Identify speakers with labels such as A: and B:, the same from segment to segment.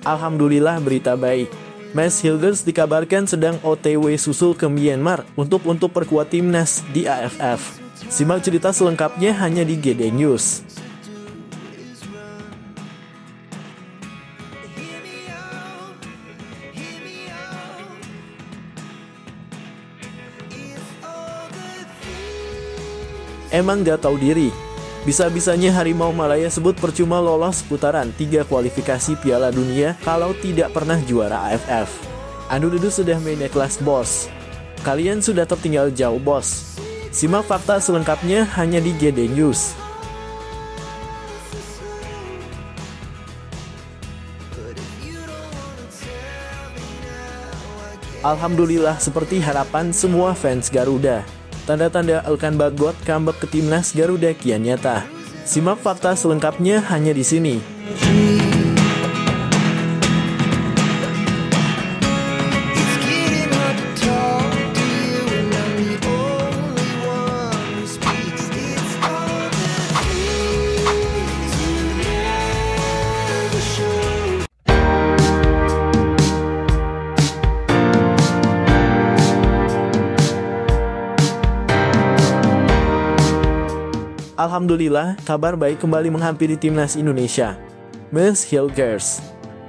A: Alhamdulillah berita baik. Mads Hilgers dikabarkan sedang OTW susul ke Myanmar untuk perkuat timnas di AFF. Simak cerita selengkapnya hanya di GD News. Emang gak tahu diri? Bisa-bisanya Harimau Malaya sebut percuma lolos putaran 3 kualifikasi Piala Dunia kalau tidak pernah juara AFF. Anu Dudu sudah mainnya kelas bos. Kalian sudah tertinggal jauh bos. Simak fakta selengkapnya hanya di GD News. Alhamdulillah seperti harapan semua fans Garuda. Tanda-tanda Elkan Bagot comeback ke timnas Garuda kian nyata. Simak fakta selengkapnya hanya di sini. Alhamdulillah, kabar baik kembali menghampiri timnas Indonesia. Mads Hilgers,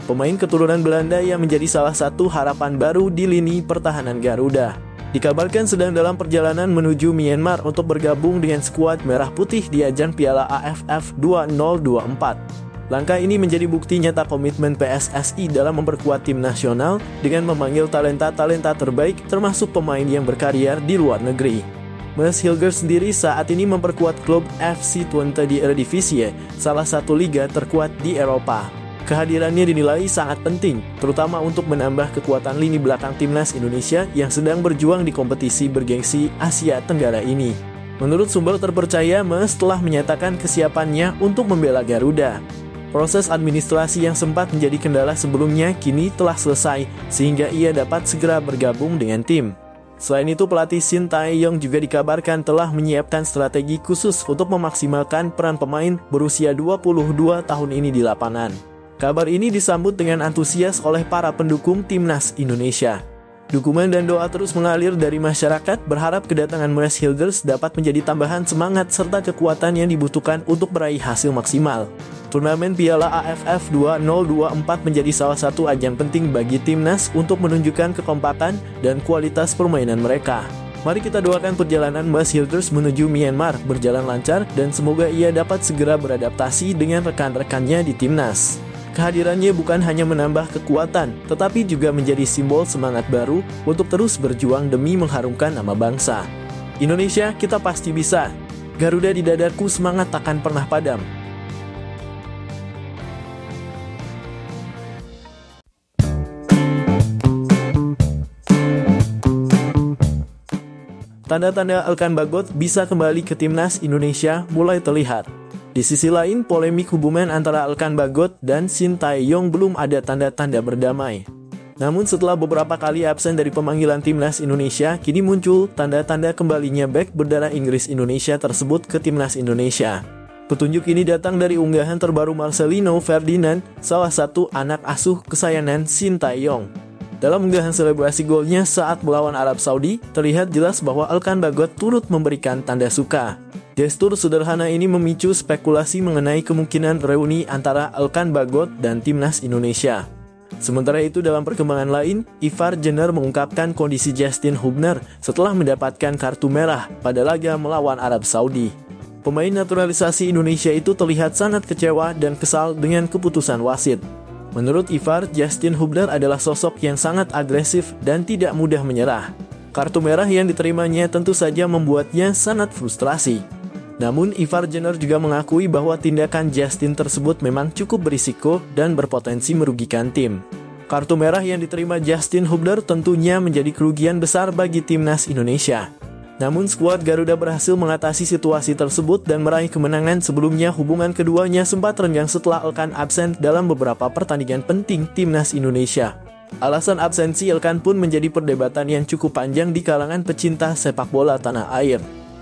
A: pemain keturunan Belanda yang menjadi salah satu harapan baru di lini pertahanan Garuda, dikabarkan sedang dalam perjalanan menuju Myanmar untuk bergabung dengan skuad Merah Putih di ajang Piala AFF 2024. Langkah ini menjadi bukti nyata komitmen PSSI dalam memperkuat tim nasional dengan memanggil talenta-talenta terbaik termasuk pemain yang berkarier di luar negeri. Mads Hilgers sendiri saat ini memperkuat klub FC Twente di Eredivisie, salah satu liga terkuat di Eropa. Kehadirannya dinilai sangat penting, terutama untuk menambah kekuatan lini belakang timnas Indonesia yang sedang berjuang di kompetisi bergengsi Asia Tenggara ini. Menurut sumber terpercaya, Mads telah menyatakan kesiapannya untuk membela Garuda. Proses administrasi yang sempat menjadi kendala sebelumnya kini telah selesai, sehingga ia dapat segera bergabung dengan tim. Selain itu, pelatih Shin Tae-yong juga dikabarkan telah menyiapkan strategi khusus untuk memaksimalkan peran pemain berusia 22 tahun ini di lapangan. Kabar ini disambut dengan antusias oleh para pendukung timnas Indonesia. Dukungan dan doa terus mengalir dari masyarakat berharap kedatangan Mads Hilgers dapat menjadi tambahan semangat serta kekuatan yang dibutuhkan untuk meraih hasil maksimal. Turnamen Piala AFF 2024 menjadi salah satu ajang penting bagi timnas untuk menunjukkan kekompakan dan kualitas permainan mereka. Mari kita doakan perjalanan Mads Hilgers menuju Myanmar berjalan lancar dan semoga ia dapat segera beradaptasi dengan rekan-rekannya di timnas. Kehadirannya bukan hanya menambah kekuatan, tetapi juga menjadi simbol semangat baru untuk terus berjuang demi mengharumkan nama bangsa. Indonesia, kita pasti bisa. Garuda di dadaku, semangat takkan pernah padam. Tanda-tanda Elkan Bagot bisa kembali ke timnas Indonesia mulai terlihat. Di sisi lain, polemik hubungan antara Elkan Bagot dan Shin Tae-yong belum ada tanda-tanda berdamai. Namun setelah beberapa kali absen dari pemanggilan timnas Indonesia, kini muncul tanda-tanda kembalinya bek berdarah Inggris Indonesia tersebut ke timnas Indonesia. Petunjuk ini datang dari unggahan terbaru Marcelino Ferdinand, salah satu anak asuh kesayangan Shin Tae-yong. Dalam unggahan selebrasi golnya saat melawan Arab Saudi, terlihat jelas bahwa Elkan Bagot turut memberikan tanda suka. Gestur sederhana ini memicu spekulasi mengenai kemungkinan reuni antara Elkan Bagot dan timnas Indonesia. Sementara itu, dalam perkembangan lain, Ivar Jenner mengungkapkan kondisi Justin Hubner setelah mendapatkan kartu merah pada laga melawan Arab Saudi. Pemain naturalisasi Indonesia itu terlihat sangat kecewa dan kesal dengan keputusan wasit. Menurut Ivar, Justin Hubner adalah sosok yang sangat agresif dan tidak mudah menyerah. Kartu merah yang diterimanya tentu saja membuatnya sangat frustrasi. Namun, Ivar Jenner juga mengakui bahwa tindakan Justin tersebut memang cukup berisiko dan berpotensi merugikan tim. Kartu merah yang diterima Justin Hubner tentunya menjadi kerugian besar bagi timnas Indonesia. Namun, skuad Garuda berhasil mengatasi situasi tersebut dan meraih kemenangan. Sebelumnya, hubungan keduanya sempat renggang setelah Elkan absen dalam beberapa pertandingan penting timnas Indonesia. Alasan absensi Elkan pun menjadi perdebatan yang cukup panjang di kalangan pecinta sepak bola tanah air.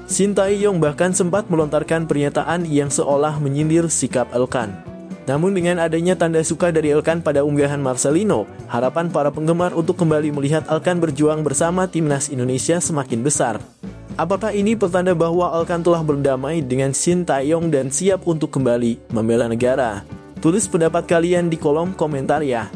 A: Shin Tae-yong bahkan sempat melontarkan pernyataan yang seolah menyindir sikap Elkan. Namun dengan adanya tanda suka dari Elkan pada unggahan Marcelino, harapan para penggemar untuk kembali melihat Elkan berjuang bersama timnas Indonesia semakin besar. Apakah ini pertanda bahwa Elkan telah berdamai dengan Shin Tae-yong dan siap untuk kembali membela negara? Tulis pendapat kalian di kolom komentar ya.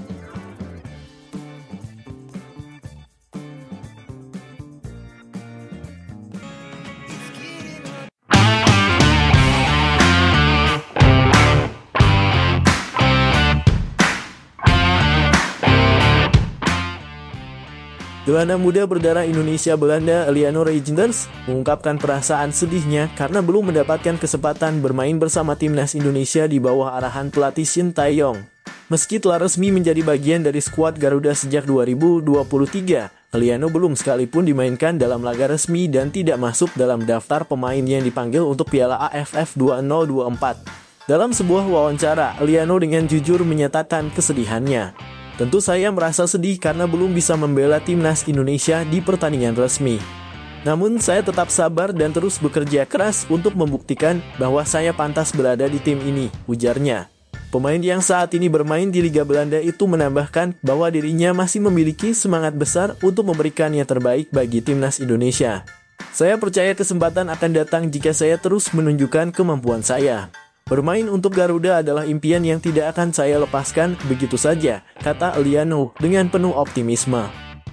A: Gelandang muda berdarah Indonesia Belanda Eliano Reijnders mengungkapkan perasaan sedihnya karena belum mendapatkan kesempatan bermain bersama timnas Indonesia di bawah arahan pelatih Shin Tae-yong. Meski telah resmi menjadi bagian dari skuad Garuda sejak 2023, Eliano belum sekalipun dimainkan dalam laga resmi dan tidak masuk dalam daftar pemain yang dipanggil untuk Piala AFF 2024. Dalam sebuah wawancara, Eliano dengan jujur menyatakan kesedihannya. Tentu saya merasa sedih karena belum bisa membela timnas Indonesia di pertandingan resmi. Namun saya tetap sabar dan terus bekerja keras untuk membuktikan bahwa saya pantas berada di tim ini, ujarnya. Pemain yang saat ini bermain di Liga Belanda itu menambahkan bahwa dirinya masih memiliki semangat besar untuk memberikan yang terbaik bagi timnas Indonesia. Saya percaya kesempatan akan datang jika saya terus menunjukkan kemampuan saya. Bermain untuk Garuda adalah impian yang tidak akan saya lepaskan begitu saja, kata Eliano dengan penuh optimisme.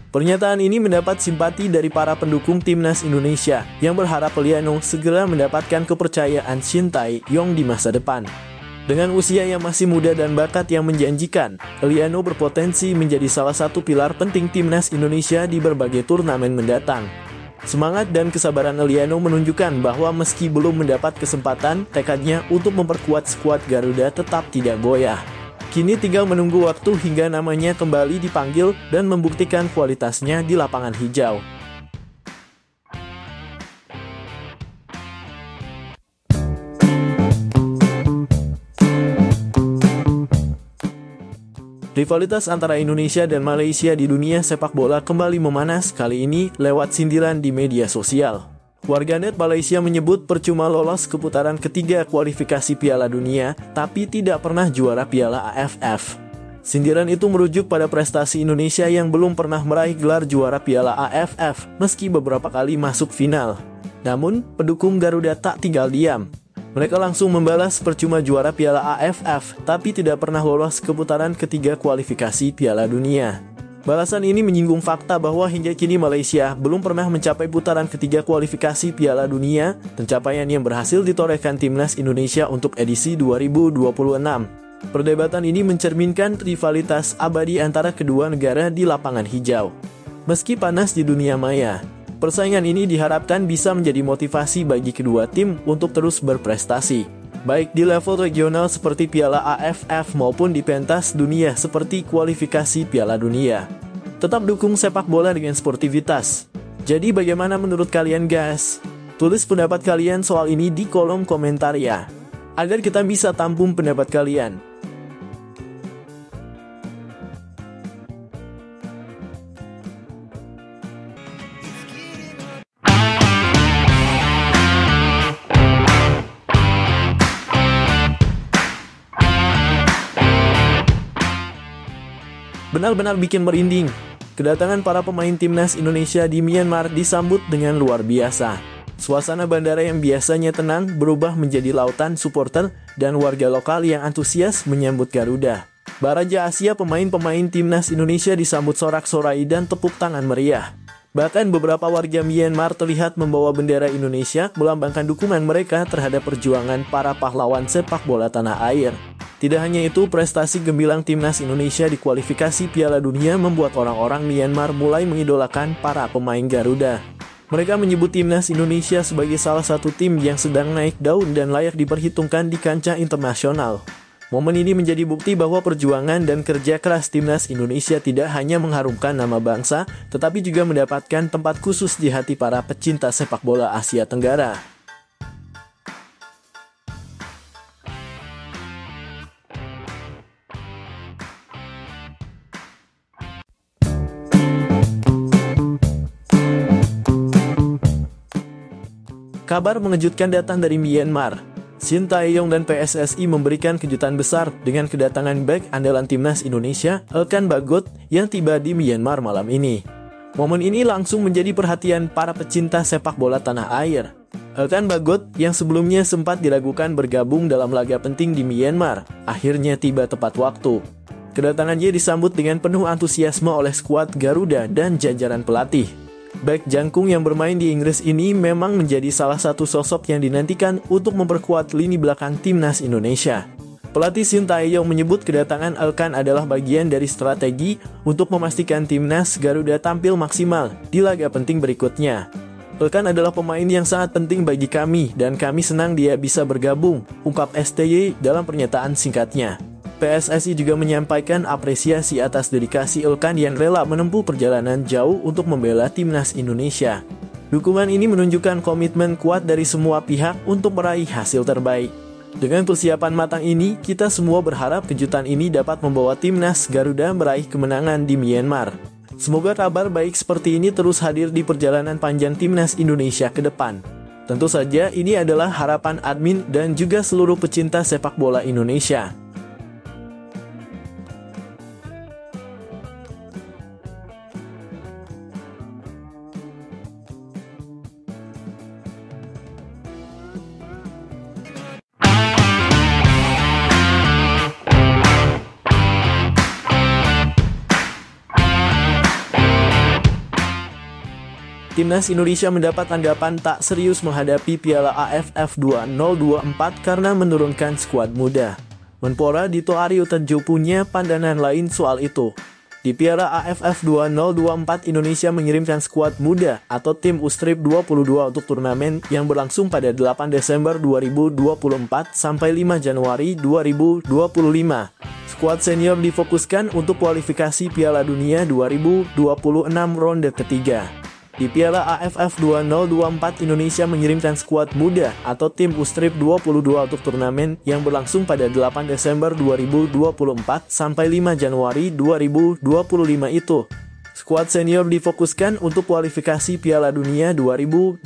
A: Pernyataan ini mendapat simpati dari para pendukung timnas Indonesia yang berharap Eliano segera mendapatkan kepercayaan Shin Tae-yong di masa depan. Dengan usia yang masih muda dan bakat yang menjanjikan, Eliano berpotensi menjadi salah satu pilar penting timnas Indonesia di berbagai turnamen mendatang. Semangat dan kesabaran Eliano menunjukkan bahwa meski belum mendapat kesempatan, tekadnya untuk memperkuat skuad Garuda tetap tidak goyah. Kini tinggal menunggu waktu hingga namanya kembali dipanggil dan membuktikan kualitasnya di lapangan hijau. Rivalitas antara Indonesia dan Malaysia di dunia sepak bola kembali memanas, kali ini lewat sindiran di media sosial. Warganet Malaysia menyebut percuma lolos ke putaran ketiga kualifikasi Piala Dunia, tapi tidak pernah juara Piala AFF. Sindiran itu merujuk pada prestasi Indonesia yang belum pernah meraih gelar juara Piala AFF, meski beberapa kali masuk final. Namun, pendukung Garuda tak tinggal diam. Mereka langsung membalas percuma juara Piala AFF, tapi tidak pernah lolos ke putaran ketiga kualifikasi Piala Dunia. Balasan ini menyinggung fakta bahwa hingga kini Malaysia belum pernah mencapai putaran ketiga kualifikasi Piala Dunia, pencapaian yang berhasil ditorehkan timnas Indonesia untuk edisi 2026. Perdebatan ini mencerminkan rivalitas abadi antara kedua negara di lapangan hijau. Meski panas di dunia maya, persaingan ini diharapkan bisa menjadi motivasi bagi kedua tim untuk terus berprestasi, baik di level regional seperti Piala AFF maupun di pentas dunia seperti kualifikasi Piala Dunia. Tetap dukung sepak bola dengan sportivitas. Jadi bagaimana menurut kalian guys? Tulis pendapat kalian soal ini di kolom komentar ya, agar kita bisa tampung pendapat kalian. Benar-benar bikin merinding. Kedatangan para pemain timnas Indonesia di Myanmar disambut dengan luar biasa. Suasana bandara yang biasanya tenang berubah menjadi lautan supporter dan warga lokal yang antusias menyambut Garuda. Baraja Asia pemain-pemain timnas Indonesia disambut sorak-sorai dan tepuk tangan meriah. Bahkan beberapa warga Myanmar terlihat membawa bendera Indonesia melambangkan dukungan mereka terhadap perjuangan para pahlawan sepak bola tanah air. Tidak hanya itu, prestasi gemilang timnas Indonesia di kualifikasi Piala Dunia membuat orang-orang Myanmar mulai mengidolakan para pemain Garuda. Mereka menyebut timnas Indonesia sebagai salah satu tim yang sedang naik daun dan layak diperhitungkan di kancah internasional. Momen ini menjadi bukti bahwa perjuangan dan kerja keras timnas Indonesia tidak hanya mengharumkan nama bangsa, tetapi juga mendapatkan tempat khusus di hati para pecinta sepak bola Asia Tenggara. Kabar mengejutkan datang dari Myanmar. Shin Tae-yong dan PSSI memberikan kejutan besar dengan kedatangan bek andalan timnas Indonesia, Elkan Bagot, yang tiba di Myanmar malam ini. Momen ini langsung menjadi perhatian para pecinta sepak bola tanah air. Elkan Bagot, yang sebelumnya sempat diragukan bergabung dalam laga penting di Myanmar, akhirnya tiba tepat waktu. Kedatangannya disambut dengan penuh antusiasme oleh skuad Garuda dan jajaran pelatih. Bek jangkung yang bermain di Inggris ini memang menjadi salah satu sosok yang dinantikan untuk memperkuat lini belakang timnas Indonesia. Pelatih Shin Tae-yong menyebut kedatangan Elkan adalah bagian dari strategi untuk memastikan timnas Garuda tampil maksimal di laga penting berikutnya. Elkan adalah pemain yang sangat penting bagi kami dan kami senang dia bisa bergabung, ungkap STY dalam pernyataan singkatnya. PSSI juga menyampaikan apresiasi atas dedikasi Elkan yang rela menempuh perjalanan jauh untuk membela timnas Indonesia. Dukungan ini menunjukkan komitmen kuat dari semua pihak untuk meraih hasil terbaik. Dengan persiapan matang ini, kita semua berharap kejutan ini dapat membawa timnas Garuda meraih kemenangan di Myanmar. Semoga kabar baik seperti ini terus hadir di perjalanan panjang timnas Indonesia ke depan. Tentu saja ini adalah harapan admin dan juga seluruh pecinta sepak bola Indonesia. Timnas Indonesia mendapat tanggapan tak serius menghadapi Piala AFF 2024 karena menurunkan skuad muda. Menpora Dito Aryo Tejo punya pandangan lain soal itu. Di Piala AFF 2024, Indonesia mengirimkan skuad muda atau tim U-Strip 22 untuk turnamen yang berlangsung pada 8 Desember 2024 sampai 5 Januari 2025. Skuad senior difokuskan untuk kualifikasi Piala Dunia 2026 ronde ketiga. Di Piala AFF 2024, Indonesia mengirimkan skuad muda atau tim U-Strip 22 untuk turnamen yang berlangsung pada 8 Desember 2024 sampai 5 Januari 2025 itu. Skuad senior difokuskan untuk kualifikasi Piala Dunia 2026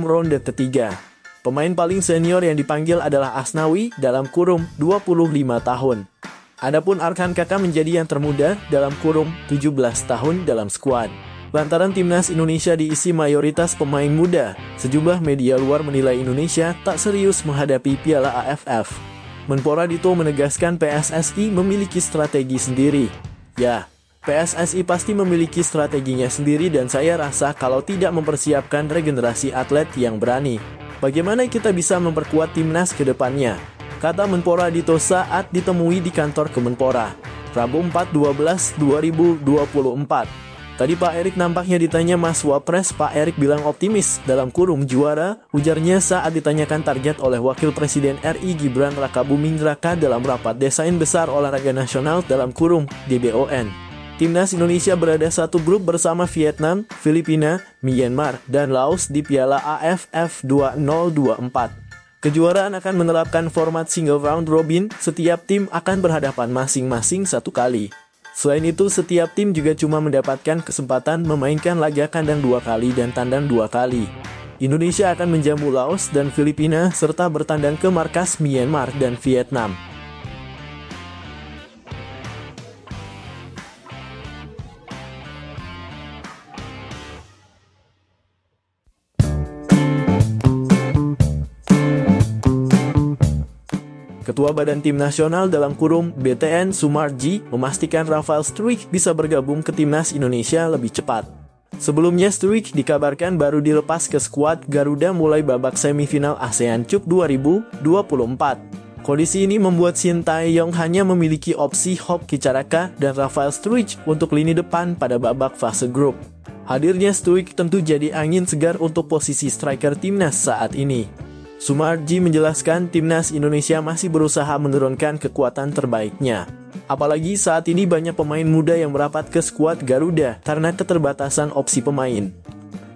A: ronde ketiga. Pemain paling senior yang dipanggil adalah Asnawi dalam kurung 25 tahun. Adapun Arkan Kaka menjadi yang termuda dalam kurung 17 tahun dalam skuad. Lantaran timnas Indonesia diisi mayoritas pemain muda, sejumlah media luar menilai Indonesia tak serius menghadapi Piala AFF. Menpora Dito menegaskan PSSI memiliki strategi sendiri. Ya, PSSI pasti memiliki strateginya sendiri dan saya rasa kalau tidak mempersiapkan regenerasi atlet yang berani, bagaimana kita bisa memperkuat timnas ke depannya? Kata Menpora Dito saat ditemui di kantor Kemenpora, Rabu 4/12/2024. Tadi Pak Erik nampaknya ditanya Mas Wapres, Pak Erik bilang optimis dalam kurung juara, ujarnya saat ditanyakan target oleh Wakil Presiden RI Gibran Rakabuming Raka dalam rapat Desain Besar Olahraga Nasional dalam kurung DBON. Timnas Indonesia berada satu grup bersama Vietnam, Filipina, Myanmar, dan Laos di Piala AFF 2024. Kejuaraan akan menerapkan format single round robin, setiap tim akan berhadapan masing-masing satu kali. Selain itu, setiap tim juga cuma mendapatkan kesempatan memainkan laga kandang 2 kali dan tandang 2 kali. Indonesia akan menjamu Laos dan Filipina serta bertandang ke markas Myanmar dan Vietnam. Ketua Badan Tim Nasional dalam kurung BTN Sumarji memastikan Rafael Struijk bisa bergabung ke Timnas Indonesia lebih cepat. Sebelumnya Struijk dikabarkan baru dilepas ke skuad Garuda mulai babak semifinal ASEAN Cup 2024. Kondisi ini membuat Shin Tae-yong hanya memiliki opsi Hoki Caraka dan Rafael Struijk untuk lini depan pada babak fase grup. Hadirnya Struijk tentu jadi angin segar untuk posisi striker timnas saat ini. Sumarji menjelaskan timnas Indonesia masih berusaha menurunkan kekuatan terbaiknya. Apalagi saat ini banyak pemain muda yang merapat ke skuad Garuda karena keterbatasan opsi pemain.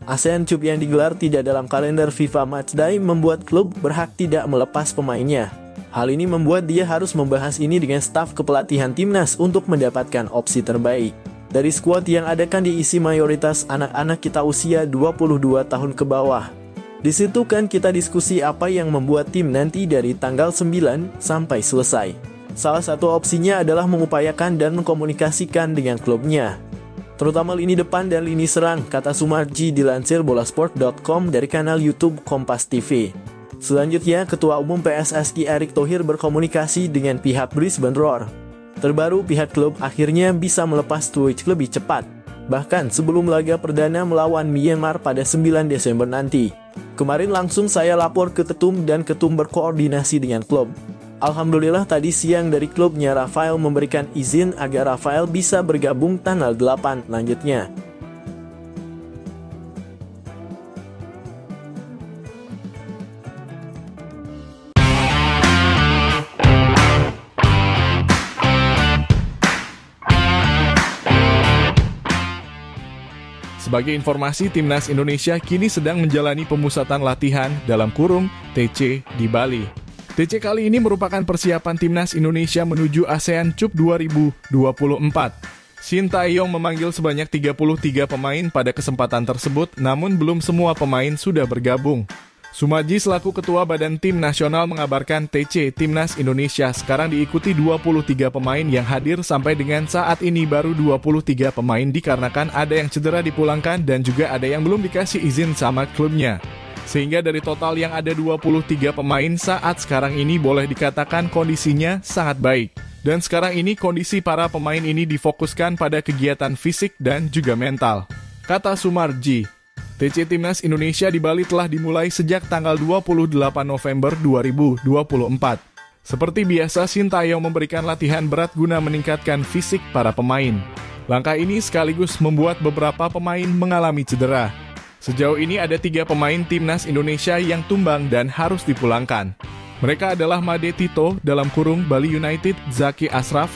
A: ASEAN Cup yang digelar tidak dalam kalender FIFA Matchday membuat klub berhak tidak melepas pemainnya. Hal ini membuat dia harus membahas ini dengan staf kepelatihan timnas untuk mendapatkan opsi terbaik. Dari skuad yang ada kan diisi mayoritas anak-anak kita usia 22 tahun ke bawah. Di situ kan kita diskusi apa yang membuat tim nanti dari tanggal 9 sampai selesai. Salah satu opsinya adalah mengupayakan dan mengkomunikasikan dengan klubnya, terutama lini depan dan lini serang, kata Sumarji dilansir bolasport.com dari kanal YouTube Kompas TV. Selanjutnya, Ketua Umum PSSI Erick Thohir berkomunikasi dengan pihak Brisbane Roar. Terbaru, pihak klub akhirnya bisa melepas Twitch lebih cepat, bahkan sebelum laga perdana melawan Myanmar pada 9 Desember nanti. Kemarin langsung saya lapor ke ketum dan ketum berkoordinasi dengan klub. Alhamdulillah tadi siang dari klubnya Rafael memberikan izin agar Rafael bisa bergabung tanggal 8 lanjutnya.
B: Sebagai informasi, Timnas Indonesia kini sedang menjalani pemusatan latihan (TC) di Bali. TC kali ini merupakan persiapan Timnas Indonesia menuju ASEAN Cup 2024. Shin Tae-yong memanggil sebanyak 33 pemain pada kesempatan tersebut, namun belum semua pemain sudah bergabung. Sumarji selaku Ketua Badan Tim Nasional mengabarkan TC Timnas Indonesia sekarang diikuti 23 pemain yang hadir sampai dengan saat ini baru 23 pemain dikarenakan ada yang cedera dipulangkan dan juga ada yang belum dikasih izin sama klubnya. Sehingga dari total yang ada 23 pemain saat sekarang ini boleh dikatakan kondisinya sangat baik. Dan sekarang ini kondisi para pemain ini difokuskan pada kegiatan fisik dan juga mental, kata Sumarji. TC Timnas Indonesia di Bali telah dimulai sejak tanggal 28 November 2024. Seperti biasa, Shin Tae-yong memberikan latihan berat guna meningkatkan fisik para pemain. Langkah ini sekaligus membuat beberapa pemain mengalami cedera. Sejauh ini ada 3 pemain Timnas Indonesia yang tumbang dan harus dipulangkan. Mereka adalah Made Tito (Bali United), Zaki Ashraf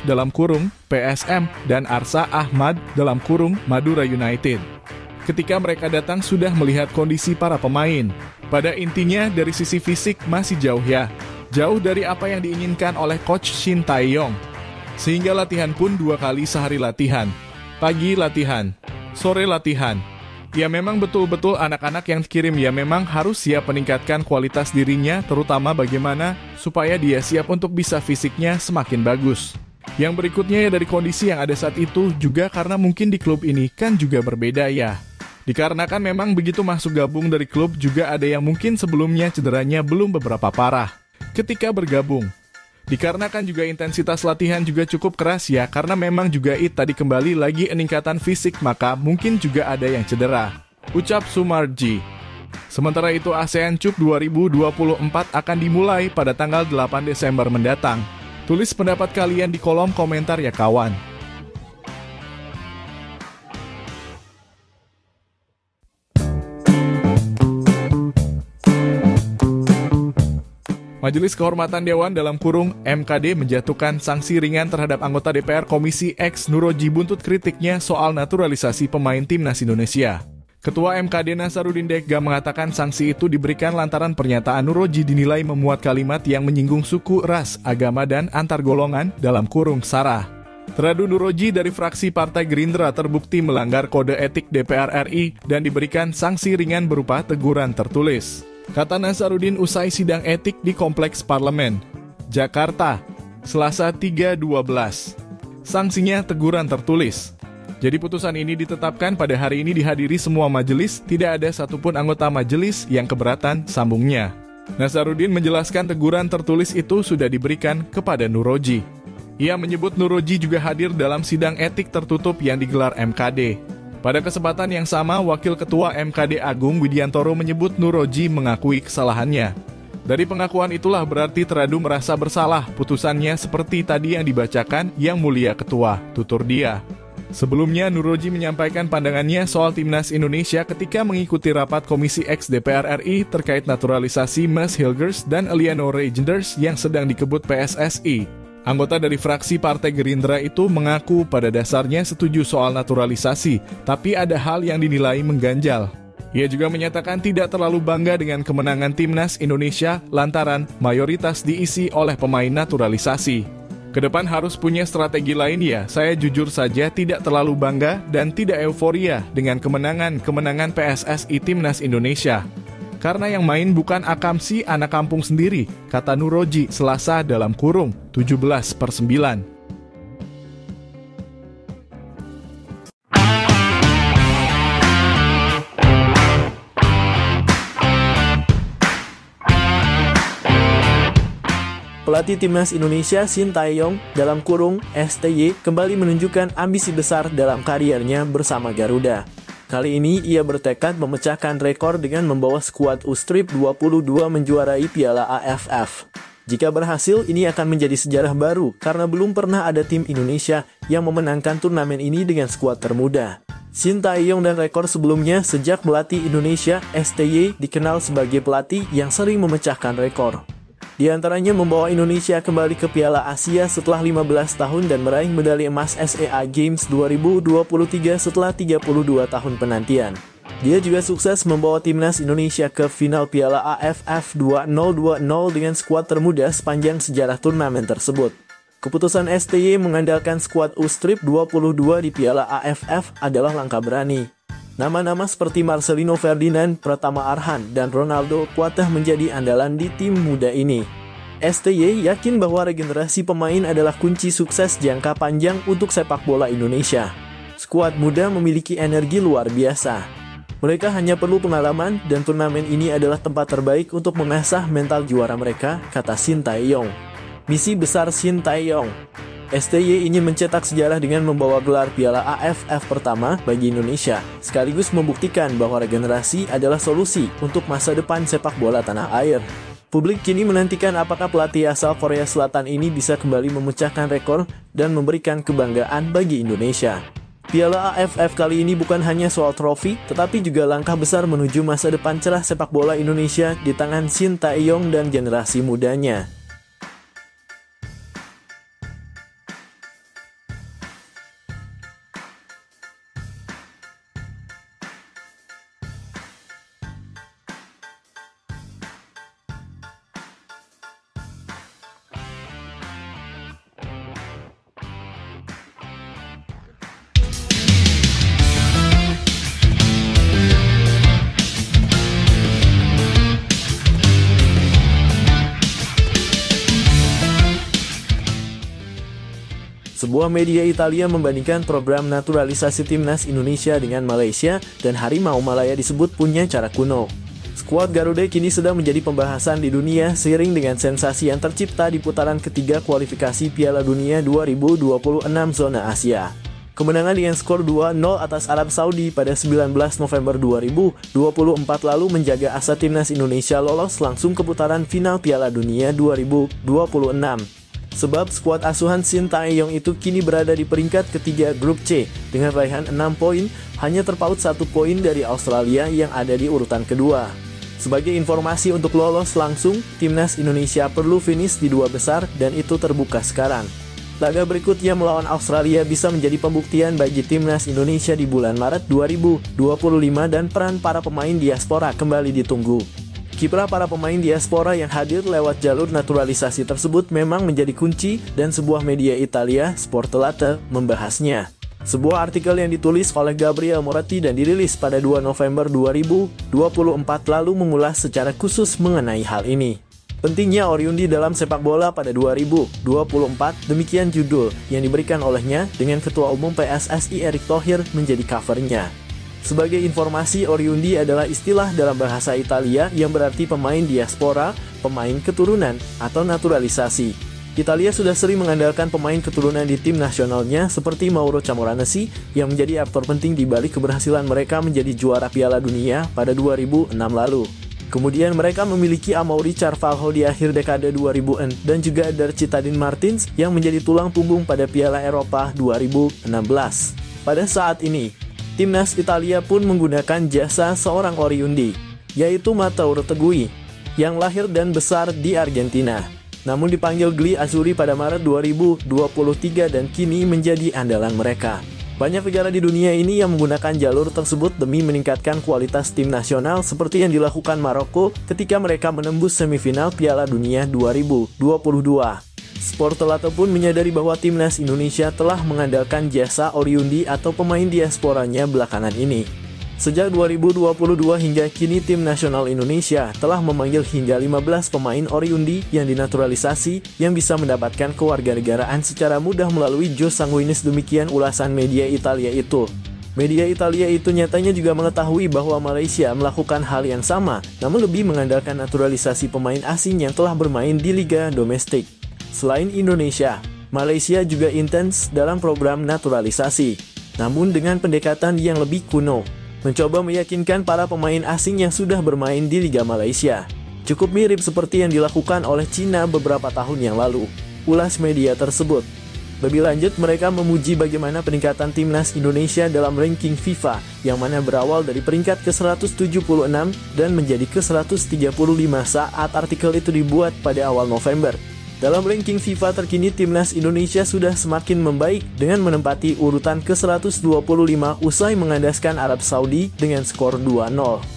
B: (PSM), dan Arsa Ahmad (Madura United). Ketika mereka datang sudah melihat kondisi para pemain. Pada intinya dari sisi fisik masih jauh ya. Jauh dari apa yang diinginkan oleh Coach Shin Tae-yong. Sehingga latihan pun 2 kali sehari latihan. Pagi latihan, sore latihan. Ya memang betul-betul anak-anak yang kirim ya memang harus siap meningkatkan kualitas dirinya, terutama bagaimana supaya dia siap untuk bisa fisiknya semakin bagus. Yang berikutnya ya dari kondisi yang ada saat itu juga karena mungkin di klub ini kan juga berbeda ya. Dikarenakan memang begitu masuk gabung dari klub juga ada yang mungkin sebelumnya cederanya belum beberapa parah ketika bergabung. Dikarenakan juga intensitas latihan juga cukup keras ya karena memang juga tadi kembali lagi peningkatan fisik maka mungkin juga ada yang cedera, ucap Sumarji. Sementara itu ASEAN Cup 2024 akan dimulai pada tanggal 8 Desember mendatang. Tulis pendapat kalian di kolom komentar ya kawan. Majelis Kehormatan Dewan (MKD) menjatuhkan sanksi ringan terhadap anggota DPR Komisi X Nuroji buntut kritiknya soal naturalisasi pemain Timnas Indonesia. Ketua MKD Nasaruddin Dekga mengatakan sanksi itu diberikan lantaran pernyataan Nuroji dinilai memuat kalimat yang menyinggung suku, ras, agama, dan antar golongan (SARA). Teradu Nuroji dari fraksi Partai Gerindra terbukti melanggar kode etik DPR RI dan diberikan sanksi ringan berupa teguran tertulis. Kata Nasaruddin usai sidang etik di Kompleks Parlemen, Jakarta, Selasa 3/12. Sanksinya teguran tertulis. Jadi putusan ini ditetapkan pada hari ini dihadiri semua majelis, tidak ada satupun anggota majelis yang keberatan, sambungnya. Nasaruddin menjelaskan teguran tertulis itu sudah diberikan kepada Nuroji. Ia menyebut Nuroji juga hadir dalam sidang etik tertutup yang digelar MKD. Pada kesempatan yang sama, Wakil Ketua MKD Agung Widiantoro menyebut Nuroji mengakui kesalahannya. Dari pengakuan itulah berarti teradu merasa bersalah, putusannya seperti tadi yang dibacakan Yang Mulia Ketua, tutur dia. Sebelumnya, Nuroji menyampaikan pandangannya soal Timnas Indonesia ketika mengikuti rapat Komisi X DPR RI terkait naturalisasi Mas Hilgers dan Eliano Reijnders yang sedang dikebut PSSI. Anggota dari fraksi Partai Gerindra itu mengaku pada dasarnya setuju soal naturalisasi, tapi ada hal yang dinilai mengganjal. Ia juga menyatakan tidak terlalu bangga dengan kemenangan Timnas Indonesia lantaran mayoritas diisi oleh pemain naturalisasi. Kedepan harus punya strategi lain ya, saya jujur saja tidak terlalu bangga dan tidak euforia dengan kemenangan PSSI Timnas Indonesia. karena yang main bukan Akamsi anak kampung sendiri, kata Nuroji Selasa dalam kurung 17/9.
A: Pelatih Timnas Indonesia Shin Tae-yong dalam kurung STY kembali menunjukkan ambisi besar dalam kariernya bersama Garuda. Kali ini ia bertekad memecahkan rekor dengan membawa skuad U-Strip 22 menjuarai Piala AFF. Jika berhasil, ini akan menjadi sejarah baru karena belum pernah ada tim Indonesia yang memenangkan turnamen ini dengan skuad termuda. Shin Tae-yong dan rekor sebelumnya sejak melatih Indonesia, STY dikenal sebagai pelatih yang sering memecahkan rekor. Di antaranya membawa Indonesia kembali ke Piala Asia setelah 15 tahun dan meraih medali emas SEA Games 2023 setelah 32 tahun penantian. Dia juga sukses membawa timnas Indonesia ke final Piala AFF 2020 dengan skuad termuda sepanjang sejarah turnamen tersebut. Keputusan STY mengandalkan skuad U-Strip 22 di Piala AFF adalah langkah berani. Nama-nama seperti Marcelino Ferdinand, Pratama Arhan, dan Ronaldo Kuatah menjadi andalan di tim muda ini. STY yakin bahwa regenerasi pemain adalah kunci sukses jangka panjang untuk sepak bola Indonesia. Skuad muda memiliki energi luar biasa. Mereka hanya perlu pengalaman dan turnamen ini adalah tempat terbaik untuk mengasah mental juara mereka, kata Shin Tae-yong. Misi besar Shin Tae-yong. STY ingin mencetak sejarah dengan membawa gelar Piala AFF pertama bagi Indonesia, sekaligus membuktikan bahwa regenerasi adalah solusi untuk masa depan sepak bola tanah air. Publik kini menantikan apakah pelatih asal Korea Selatan ini bisa kembali memecahkan rekor dan memberikan kebanggaan bagi Indonesia. Piala AFF kali ini bukan hanya soal trofi, tetapi juga langkah besar menuju masa depan cerah sepak bola Indonesia di tangan Shin Tae-yong dan generasi mudanya. Sebuah media Italia membandingkan program naturalisasi timnas Indonesia dengan Malaysia dan Harimau Malaya disebut punya cara kuno. Skuad Garuda kini sedang menjadi pembahasan di dunia seiring dengan sensasi yang tercipta di putaran ketiga kualifikasi Piala Dunia 2026 zona Asia. Kemenangan dengan skor 2-0 atas Arab Saudi pada 19 November 2024 lalu menjaga asa timnas Indonesia lolos langsung ke putaran final Piala Dunia 2026. Sebab skuad asuhan Shin Tae-yong itu kini berada di peringkat ketiga grup C dengan raihan 6 poin, hanya terpaut 1 poin dari Australia yang ada di urutan kedua. Sebagai informasi untuk lolos langsung, timnas Indonesia perlu finish di 2 besar dan itu terbuka sekarang. Laga berikutnya melawan Australia bisa menjadi pembuktian bagi timnas Indonesia di bulan Maret 2025 dan peran para pemain diaspora kembali ditunggu. Kiprah para pemain diaspora yang hadir lewat jalur naturalisasi tersebut memang menjadi kunci dan sebuah media Italia, Sportelate, membahasnya. Sebuah artikel yang ditulis oleh Gabriel Moretti dan dirilis pada 2 November 2024 lalu mengulas secara khusus mengenai hal ini. Pentingnya Oriundi dalam sepak bola pada 2024, demikian judul yang diberikan olehnya dengan Ketua Umum PSSI Erick Thohir menjadi covernya. Sebagai informasi, Oriundi adalah istilah dalam bahasa Italia yang berarti pemain diaspora, pemain keturunan, atau naturalisasi. Italia sudah sering mengandalkan pemain keturunan di tim nasionalnya seperti Mauro Camoranesi yang menjadi aktor penting di balik keberhasilan mereka menjadi juara Piala Dunia pada 2006 lalu. Kemudian mereka memiliki Amaury Carvalho di akhir dekade 2000-an dan juga Darcitadin Martins yang menjadi tulang punggung pada Piala Eropa 2016. Pada saat ini, timnas Italia pun menggunakan jasa seorang Oriundi, yaitu Matteo Retegui, yang lahir dan besar di Argentina. Namun dipanggil Gli Azzurri pada Maret 2023 dan kini menjadi andalan mereka. Banyak negara di dunia ini yang menggunakan jalur tersebut demi meningkatkan kualitas tim nasional seperti yang dilakukan Maroko ketika mereka menembus semifinal Piala Dunia 2022. Sportelate pun menyadari bahwa timnas Indonesia telah mengandalkan jasa Oriundi atau pemain diasporanya belakangan ini. Sejak 2022 hingga kini tim nasional Indonesia telah memanggil hingga 15 pemain oriundi yang dinaturalisasi yang bisa mendapatkan kewarganegaraan secara mudah melalui jus sanguinis, demikian ulasan media Italia itu. Media Italia itu nyatanya juga mengetahui bahwa Malaysia melakukan hal yang sama, namun lebih mengandalkan naturalisasi pemain asing yang telah bermain di liga domestik. Selain Indonesia, Malaysia juga intens dalam program naturalisasi, namun dengan pendekatan yang lebih kuno, mencoba meyakinkan para pemain asing yang sudah bermain di Liga Malaysia. Cukup mirip seperti yang dilakukan oleh Cina beberapa tahun yang lalu, ulas media tersebut. Lebih lanjut, mereka memuji bagaimana peningkatan timnas Indonesia dalam ranking FIFA, yang mana berawal dari peringkat ke-176 dan menjadi ke-135 saat artikel itu dibuat pada awal November. Dalam ranking FIFA terkini, timnas Indonesia sudah semakin membaik dengan menempati urutan ke-125 usai mengandaskan Arab Saudi dengan skor 2-0.